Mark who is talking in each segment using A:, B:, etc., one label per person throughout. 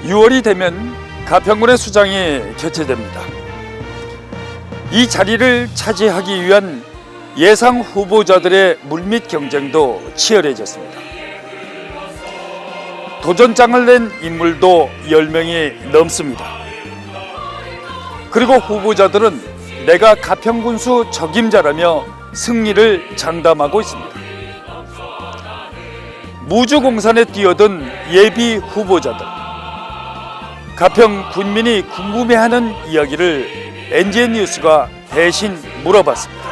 A: 6월이 되면 가평군의 수장이 개최됩니다. 이 자리를 차지하기 위한 예상 후보자들의 물밑 경쟁도 치열해졌습니다. 도전장을 낸 인물도 10명이 넘습니다. 그리고 후보자들은 내가 가평군수 적임자라며 승리를 장담하고 있습니다. 무주공산에 뛰어든 예비 후보자들, 가평 군민이 궁금해하는 이야기를 NGN 뉴스가 대신 물어봤습니다.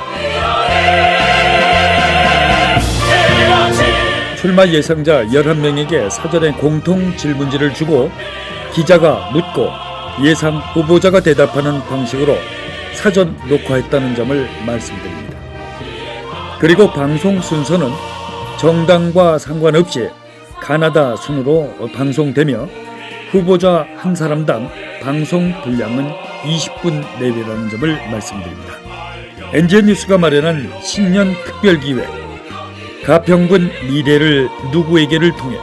A: 출마 예상자 11명에게 사전에 공통 질문지를 주고 기자가 묻고 예상 후보자가 대답하는 방식으로 사전 녹화했다는 점을 말씀드립니다. 그리고 방송 순서는 정당과 상관없이 가나다 순으로 방송되며 후보자 한 사람당 방송 분량은 20분 내외라는 점을 말씀드립니다. NGN 뉴스가 마련한 신년 특별기획 가평군 미래를 누구에게를 통해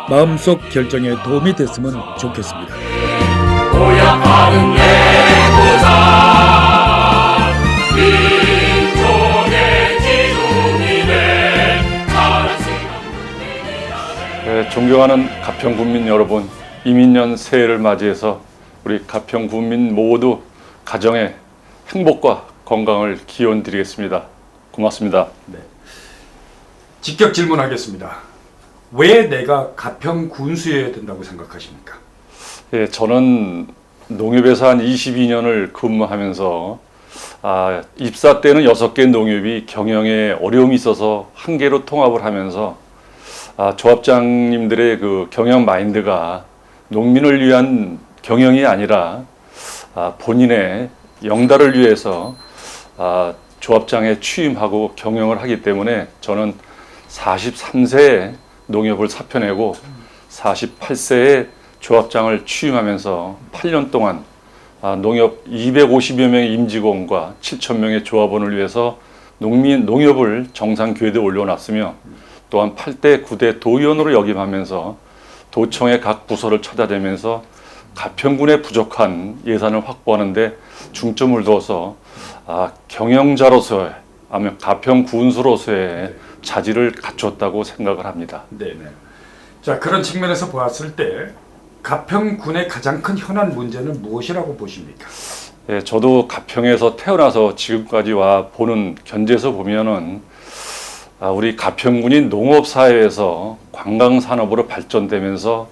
A: 마음속 결정에 도움이 됐으면 좋겠습니다.
B: 존경하는 가평군민 여러분, 이민년 새해를 맞이해서 우리 가평군민 모두 가정의 행복과 건강을 기원드리겠습니다. 고맙습니다.
A: 네. 직접 질문하겠습니다. 왜 내가 가평 군수여야 된다고 생각하십니까?
B: 예, 저는 농협에서 한 22년을 근무하면서 입사 때는 6개 농협이 경영에 어려움이 있어서 한 개로 통합을 하면서 조합장님들의 그 경영 마인드가 농민을 위한 경영이 아니라 본인의 영달을 위해서 조합장에 취임하고 경영을 하기 때문에 저는 43세에 농협을 사표내고 48세에 조합장을 취임하면서 8년 동안 농협 250여 명의 임직원과 7,000명의 조합원을 위해서 농협을 정상 궤도에 올려놨으며 또한 8대 9대 도의원으로 역임하면서 도청의 각 부서를 찾아다니면서 가평군의 부족한 예산을 확보하는 데 중점을 두어서 경영자로서의 아니면 가평군수로서의 자질을 갖췄다고 생각을 합니다.
A: 네네. 자, 그런 측면에서 보았을 때 가평군의 가장 큰 현안 문제는 무엇이라고 보십니까?
B: 예, 저도 가평에서 태어나서 지금까지 와 보는 견지에서 보면은 우리 가평군이 농업사회에서 관광산업으로 발전되면서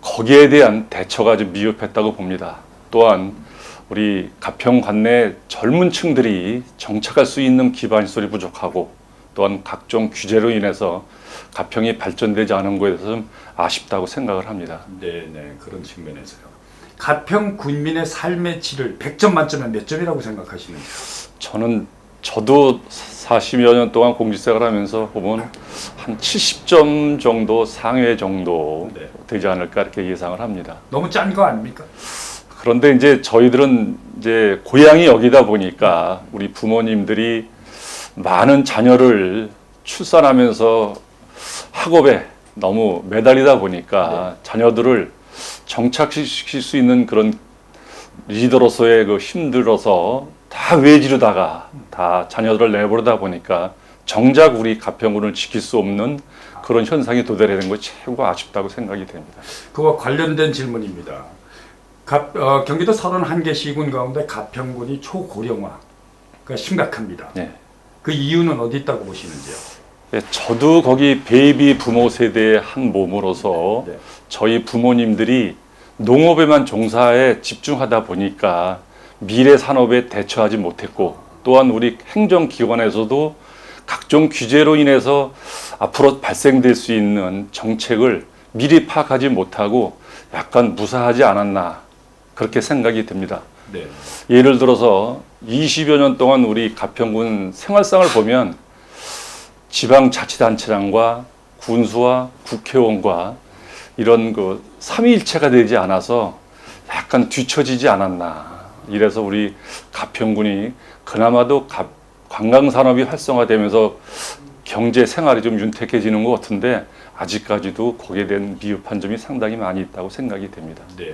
B: 거기에 대한 대처가 좀 미흡했다고 봅니다. 또한 우리 가평 관내 젊은 층들이 정착할 수 있는 기반시설이 부족하고 또한 각종 규제로 인해서 가평이 발전되지 않은 것에 대해서 좀 아쉽다고 생각을 합니다.
A: 네네, 그런 측면에서요. 가평 군민의 삶의 질을 100점 만점에 몇 점이라고 생각하시는지요?
B: 저도 40여 년 동안 공직생활을 하면서 보면 한 70점 정도 상회 정도 되지 않을까 이렇게 예상을 합니다.
A: 너무 짠 거 아닙니까?
B: 그런데 이제 저희들은 이제 고향이 여기다 보니까 우리 부모님들이 많은 자녀를 출산하면서 학업에 너무 매달리다 보니까 자녀들을 정착시킬 수 있는 그런 리더로서의 그 힘들어서 다 외지르다가 다 자녀들을 내버리다 보니까 정작 우리 가평군을 지킬 수 없는 그런 현상이 도달하는 것이 최고 아쉽다고 생각이 됩니다.
A: 그와 관련된 질문입니다. 경기도 31개 시군 가운데 가평군이 초고령화가 심각합니다.
B: 네.
A: 그 이유는 어디 있다고 보시는지요?
B: 네, 저도 거기 베이비 부모 세대의 한 몸으로서 저희 부모님들이 농업에만 종사에 집중하다 보니까 미래 산업에 대처하지 못했고 또한 우리 행정기관에서도 각종 규제로 인해서 앞으로 발생될 수 있는 정책을 미리 파악하지 못하고 약간 무사하지 않았나 그렇게 생각이 됩니다.
A: 네.
B: 예를 들어서 20여 년 동안 우리 가평군 생활상을 보면 지방자치단체장과 군수와 국회의원과 이런 그 삼위일체가 되지 않아서 약간 뒤처지지 않았나. 이래서 우리 가평군이 그나마도 관광산업이 활성화되면서 경제 생활이 좀 윤택해지는 것 같은데 아직까지도 거기에 대한 미흡한 점이 상당히 많이 있다고 생각이 됩니다.
A: 네.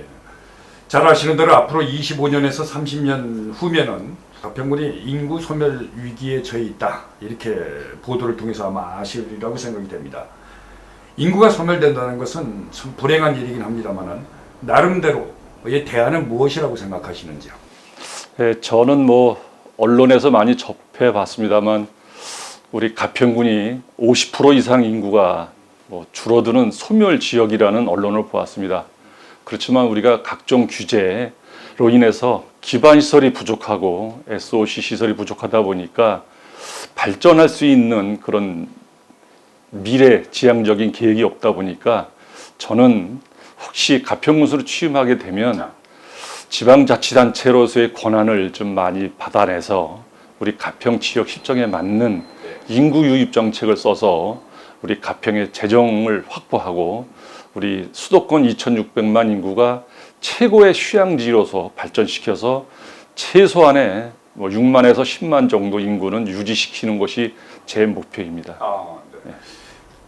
A: 잘 아시는 대로 앞으로 25년에서 30년 후면은 가평군이 인구 소멸 위기에 처해 있다. 이렇게 보도를 통해서 아마 아시리라고 생각이 됩니다. 인구가 소멸된다는 것은 참 불행한 일이긴 합니다만은 나름대로의 대안은 무엇이라고 생각하시는지요?
B: 예, 저는 뭐 언론에서 많이 접해봤습니다만 우리 가평군이 50% 이상 인구가 뭐 줄어드는 소멸 지역이라는 언론을 보았습니다. 그렇지만 우리가 각종 규제로 인해서 기반 시설이 부족하고 SOC 시설이 부족하다 보니까 발전할 수 있는 그런 미래 지향적인 계획이 없다 보니까 저는 혹시 가평군수로 취임하게 되면 지방자치단체로서의 권한을 좀 많이 받아내서 우리 가평 지역 실정에 맞는 인구 유입 정책을 써서 우리 가평의 재정을 확보하고 우리 수도권 2,600만 인구가 최고의 휴양지로서 발전시켜서 최소한의 뭐 6만에서 10만 정도 인구는 유지시키는 것이 제 목표입니다.
A: 네.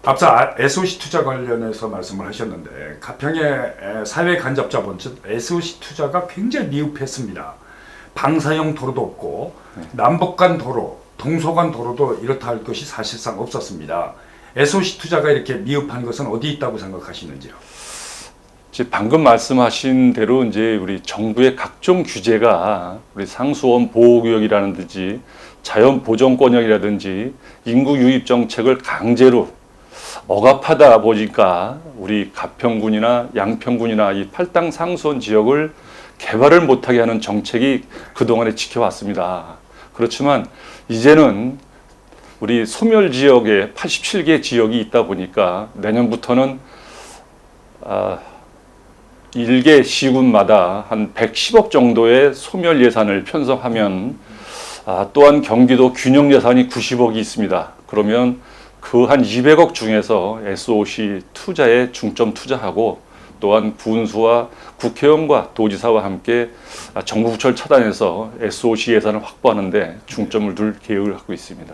A: 앞서 SOC 투자 관련해서 말씀을 하셨는데 가평의 사회 간접자본 즉 SOC 투자가 굉장히 미흡했습니다. 방사형 도로도 없고 남북 간 도로, 동서 간 도로도 이렇다 할 것이 사실상 없었습니다. SOC 투자가 이렇게 미흡한 것은 어디 있다고 생각하시는지요?
B: 방금 말씀하신 대로 이제 우리 정부의 각종 규제가 우리 상수원 보호구역이라든지 자연보전권역이라든지 인구 유입 정책을 강제로 억압하다 보니까 우리 가평군이나 양평군이나 이 팔당 상수원 지역을 개발을 못하게 하는 정책이 그동안에 지켜왔습니다. 그렇지만 이제는 우리 소멸 지역에 87개 지역이 있다 보니까 내년부터는 1개 시군마다 한 110억 정도의 소멸 예산을 편성하면 또한 경기도 균형 예산이 90억이 있습니다. 그러면 그 한 200억 중에서 SOC 투자에 중점 투자하고 또한 군수와 국회의원과 도지사와 함께 정부 부처를 차단해서 SOC 예산을 확보하는 데 중점을 둘 계획을 갖고 있습니다.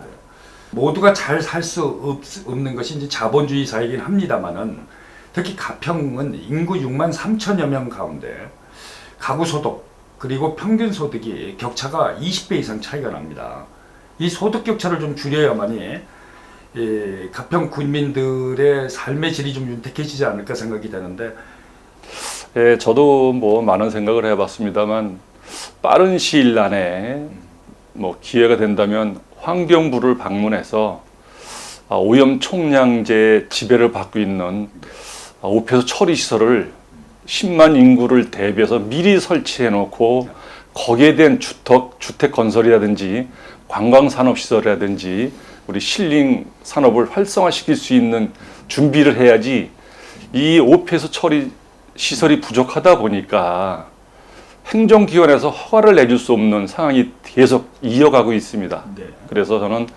A: 모두가 잘 살 수 없는 것이 이제 자본주의 사회이긴 합니다만은 특히 가평은 인구 6만 3천여 명 가운데 가구 소득 그리고 평균 소득이 격차가 20배 이상 차이가 납니다. 이 소득 격차를 좀 줄여야만이 가평 군민들의 삶의 질이 좀 윤택해지지 않을까 생각이 되는데.
B: 예, 저도 뭐 많은 생각을 해봤습니다만 빠른 시일 안에 뭐 기회가 된다면 환경부를 방문해서 오염 총량제 지배를 받고 있는 오폐수 처리 시설을 10만 인구를 대비해서 미리 설치해 놓고 거기에 대한 주택 건설이라든지 관광산업시설이라든지 우리 실링 산업을 활성화시킬 수 있는 준비를 해야지 이 오폐수 처리 시설이 부족하다 보니까 행정기관에서 허가를 내줄 수 없는 상황이 계속 이어가고 있습니다.
A: 네.
B: 그래서 저는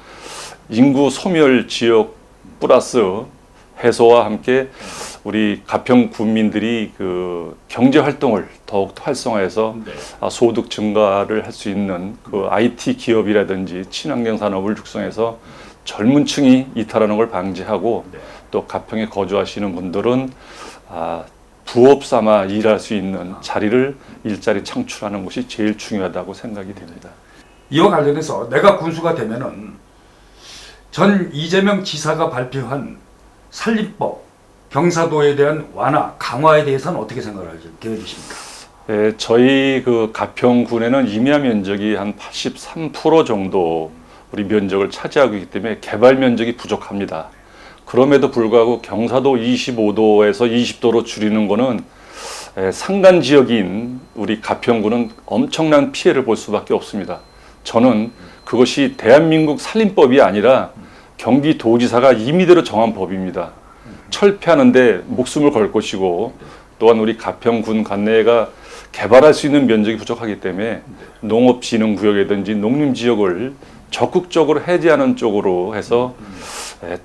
B: 인구 소멸 지역 플러스 해소와 함께 우리 가평 군민들이 그 경제 활동을 더욱 활성화해서
A: 네.
B: 소득 증가를 할 수 있는 그 IT 기업이라든지 친환경 산업을 육성해서 젊은 층이 이탈하는 걸 방지하고
A: 네.
B: 또 가평에 거주하시는 분들은 부업 삼아 일할 수 있는 자리를 일자리 창출하는 것이 제일 중요하다고 생각이 됩니다.
A: 이와 관련해서 내가 군수가 되면은 전 이재명 지사가 발표한 산림법, 경사도에 대한 완화, 강화에 대해서는 어떻게 생각을 계획이십니까?
B: 예, 저희 그 가평군에는 임야 면적이 한 83% 정도 우리 면적을 차지하고 있기 때문에 개발 면적이 부족합니다. 그럼에도 불구하고 경사도 25도에서 20도로 줄이는 거는 산간 지역인 우리 가평군은 엄청난 피해를 볼 수밖에 없습니다. 저는 그것이 대한민국 산림법이 아니라 경기도지사가 임의대로 정한 법입니다. 철폐하는데 목숨을 걸 것이고 또한 우리 가평군 관내가 개발할 수 있는 면적이 부족하기 때문에 농업진흥구역이라든지 농림지역을 적극적으로 해제하는 쪽으로 해서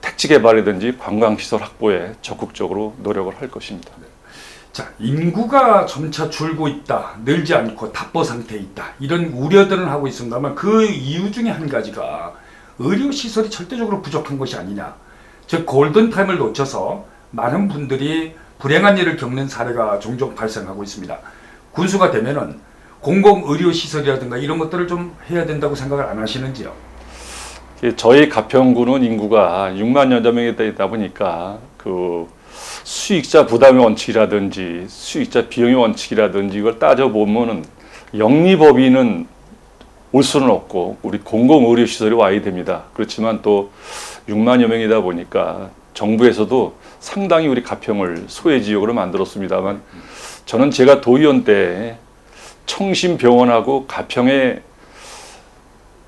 B: 택지 개발이든지 관광시설 확보에 적극적으로 노력을 할 것입니다.
A: 자, 인구가 점차 줄고 있다, 늘지 않고 답보 상태에 있다 이런 우려들은 하고 있습니다만 그 이유 중에 한 가지가 의료 시설이 절대적으로 부족한 것이 아니냐. 즉 골든타임을 놓쳐서 많은 분들이 불행한 일을 겪는 사례가 종종 발생하고 있습니다. 군수가 되면은 공공의료시설이라든가 이런 것들을 좀 해야 된다고 생각을 안 하시는지요?
B: 저희 가평군은 인구가 6만여 명이 되다 보니까 그 수익자 부담의 원칙이라든지 수익자 비용의 원칙이라든지 이걸 따져보면은 영리법인은 올 수는 없고 우리 공공의료시설이 와야 됩니다. 그렇지만 또 6만여 명이다 보니까 정부에서도 상당히 우리 가평을 소외지역으로 만들었습니다만 저는 제가 도의원 때 청심병원하고 가평의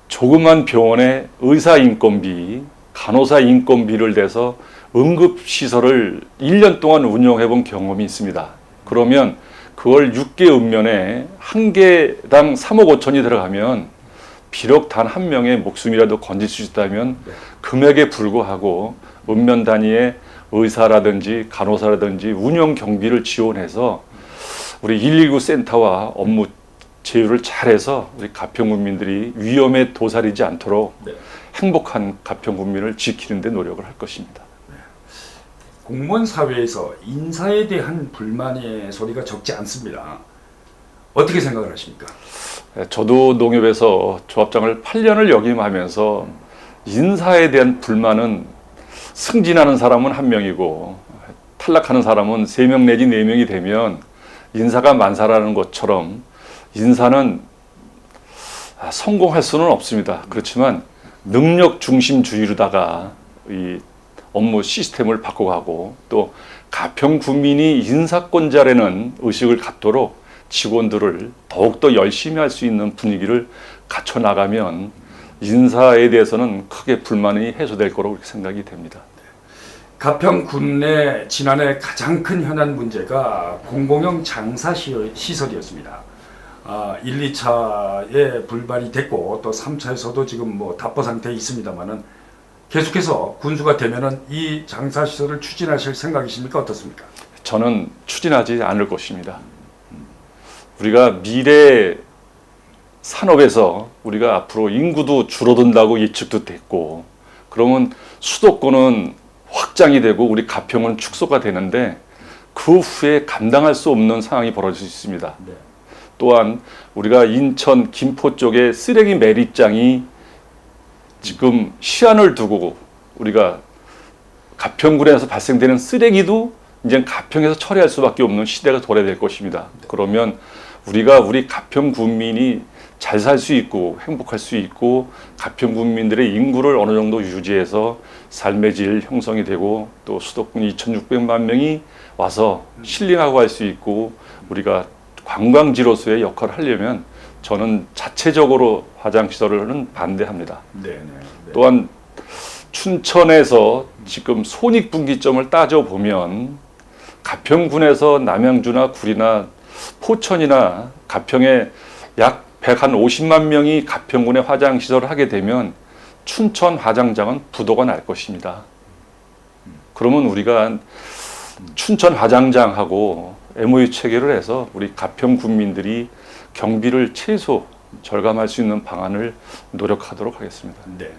B: 조그만 병원에 의사 인건비, 간호사 인건비를 대서 응급시설을 1년 동안 운영해 본 경험이 있습니다. 그러면 그걸 6개 읍면에 한 개당 3억 5천이 들어가면 비록 단 한 명의 목숨이라도 건질 수 있다면 금액에 불구하고 읍면 단위의 의사라든지 간호사라든지 운영 경비를 지원해서 우리 119 센터와 업무 제휴를 잘해서 우리 가평 국민들이 위험에 도사리지 않도록 행복한 가평 국민을 지키는 데 노력을 할 것입니다.
A: 공무원 사회에서 인사에 대한 불만의 소리가 적지 않습니다. 어떻게 생각을 하십니까?
B: 저도 농협에서 조합장을 8년을 역임하면서 인사에 대한 불만은 승진하는 사람은 한 명이고 탈락하는 사람은 3명 내지 4명이 되면 인사가 만사라는 것처럼 인사는 성공할 수는 없습니다. 그렇지만 능력 중심주의로다가 이 업무 시스템을 바꿔가고 또 가평 국민이 인사권자라는 의식을 갖도록 직원들을 더욱더 열심히 할 수 있는 분위기를 갖춰나가면 인사에 대해서는 크게 불만이 해소될 거라고 생각이 됩니다.
A: 가평군 내 지난해 가장 큰 현안 문제가 공공형 장사 시설이었습니다. 1, 2차에 불발이 됐고 또 3차에서도 지금 뭐 답보 상태에 있습니다만은 계속해서 군수가 되면은 이 장사 시설을 추진하실 생각이십니까? 어떻습니까?
B: 저는 추진하지 않을 것입니다. 우리가 미래 산업에서 우리가 앞으로 인구도 줄어든다고 예측도 됐고 그러면 수도권은 확장이 되고 우리 가평은 축소가 되는데 그 후에 감당할 수 없는 상황이 벌어질 수 있습니다.
A: 네.
B: 또한 우리가 인천 김포 쪽에 쓰레기 매립장이 지금 시한을 두고 우리가 가평군에서 발생되는 쓰레기도 이제 가평에서 처리할 수밖에 없는 시대가 도래될 것입니다. 그러면 우리가 우리 가평 국민이 잘 살 수 있고 행복할 수 있고 가평 국민들의 인구를 어느 정도 유지해서 삶의 질 형성이 되고 또 수도권 2,600만 명이 와서 힐링하고 할 수 있고 우리가 관광지로서의 역할을 하려면 저는 자체적으로 화장시설은 반대합니다.
A: 네.
B: 또한 춘천에서 지금 손익분기점을 따져보면 가평군에서 남양주나 구리나 포천이나 가평에 약 150만 명이 가평군에 화장시설을 하게 되면 춘천 화장장은 부도가 날 것입니다. 그러면 우리가 춘천 화장장하고 MOU 체결을 해서 우리 가평 국민들이 경비를 최소 절감할 수 있는 방안을 노력하도록 하겠습니다.
A: 네.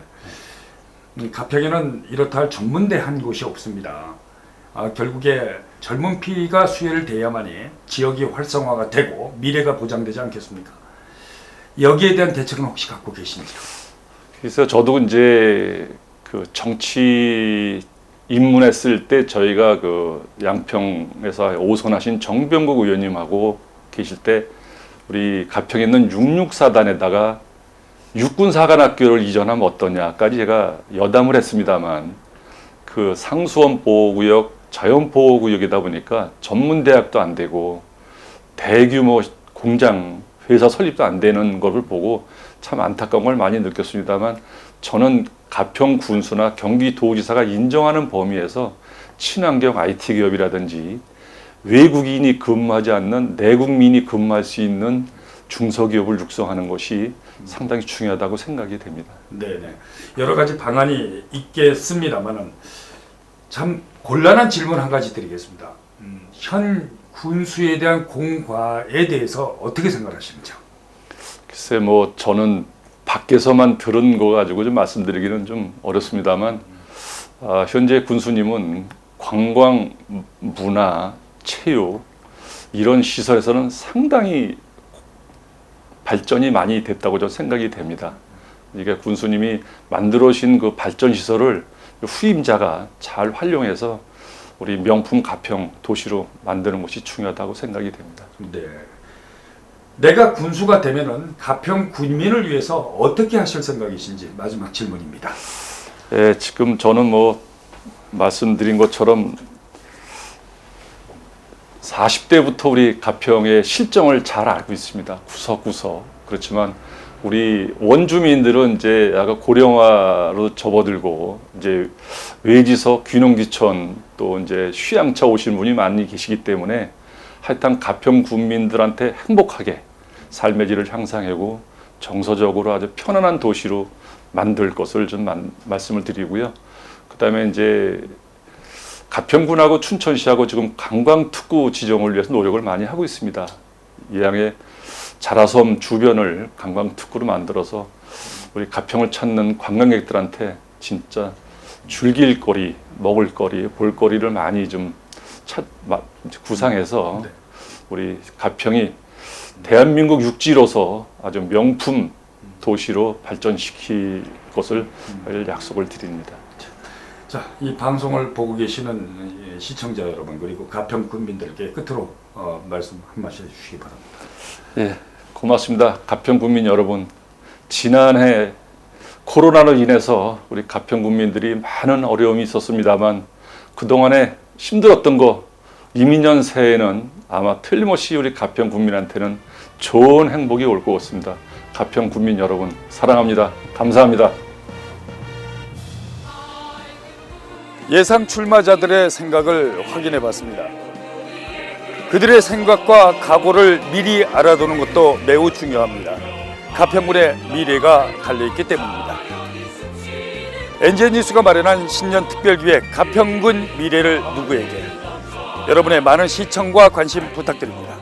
A: 가평에는 이렇다 할 전문대 한 곳이 없습니다. 결국에 젊은 피가 수혜를 대야만이 지역이 활성화가 되고 미래가 보장되지 않겠습니까? 여기에 대한 대책은 혹시 갖고 계신지요?
B: 그래서 저도 이제 그 정치 입문했을 때 저희가 그 양평에서 오선하신 정병국 의원님하고 계실 때 우리 가평에 있는 664단에다가 육군사관학교를 이전하면 어떠냐까지 제가 여담을 했습니다만 그 상수원 보호구역, 자연보호구역이다 보니까 전문대학도 안 되고 대규모 공장, 회사 설립도 안 되는 것을 보고 참 안타까운 걸 많이 느꼈습니다만 저는 가평 군수나 경기도지사가 인정하는 범위에서 친환경 IT 기업이라든지 외국인이 근무하지 않는 내국민이 근무할 수 있는 중소기업을 육성하는 것이 상당히 중요하다고 생각이 됩니다.
A: 네네. 여러 가지 방안이 있겠습니다만은 참 곤란한 질문 한 가지 드리겠습니다. 현 군수에 대한 공과에 대해서 어떻게 생각하시는지요?
B: 글쎄 뭐 저는 밖에서만 들은 거 가지고 좀 말씀드리기는 좀 어렵습니다만 현재 군수님은 관광, 문화, 체육 이런 시설에서는 상당히 발전이 많이 됐다고 저는 생각이 됩니다. 이게 군수님이 만들어진 그 발전 시설을 후임자가 잘 활용해서 우리 명품 가평 도시로 만드는 것이 중요하다고 생각이 됩니다.
A: 네. 내가 군수가 되면은 가평 군민을 위해서 어떻게 하실 생각이신지 마지막 질문입니다.
B: 예, 지금 저는 뭐 말씀드린 것처럼 40대부터 우리 가평의 실정을 잘 알고 있습니다. 구석구석. 그렇지만 우리 원주민들은 이제 약간 고령화로 접어들고 이제 외지서 귀농귀촌 또 이제 휴양차 오신 분이 많이 계시기 때문에 하여튼 가평 군민들한테 행복하게 삶의 질을 향상하고 정서적으로 아주 편안한 도시로 만들 것을 좀 말씀을 드리고요. 그다음에 이제 가평군하고 춘천시하고 지금 관광특구 지정을 위해서 노력을 많이 하고 있습니다. 이양의 자라섬 주변을 관광특구로 만들어서 우리 가평을 찾는 관광객들한테 진짜 즐길 거리, 먹을 거리, 볼 거리를 많이 좀 구상해서 우리 가평이 대한민국 육지로서 아주 명품 도시로 발전시킬 것을 약속을 드립니다.
A: 자, 이 방송을 보고 계시는 시청자 여러분 그리고 가평 군민들께 끝으로 말씀 한 말씀 해주시기 바랍니다.
B: 예, 고맙습니다. 가평 군민 여러분, 지난해 코로나로 인해서 우리 가평 군민들이 많은 어려움이 있었습니다만 그동안에 힘들었던 거 이민년 새해에는 아마 틀림없이 우리 가평 군민한테는 좋은 행복이 올 것 같습니다. 가평 군민 여러분 사랑합니다. 감사합니다.
A: 예상 출마자들의 생각을 확인해 봤습니다. 그들의 생각과 각오를 미리 알아두는 것도 매우 중요합니다. 가평군의 미래가 달려있기 때문입니다. NJ 뉴스가 마련한 신년 특별기획 가평군 미래를 누구에게 여러분의 많은 시청과 관심 부탁드립니다.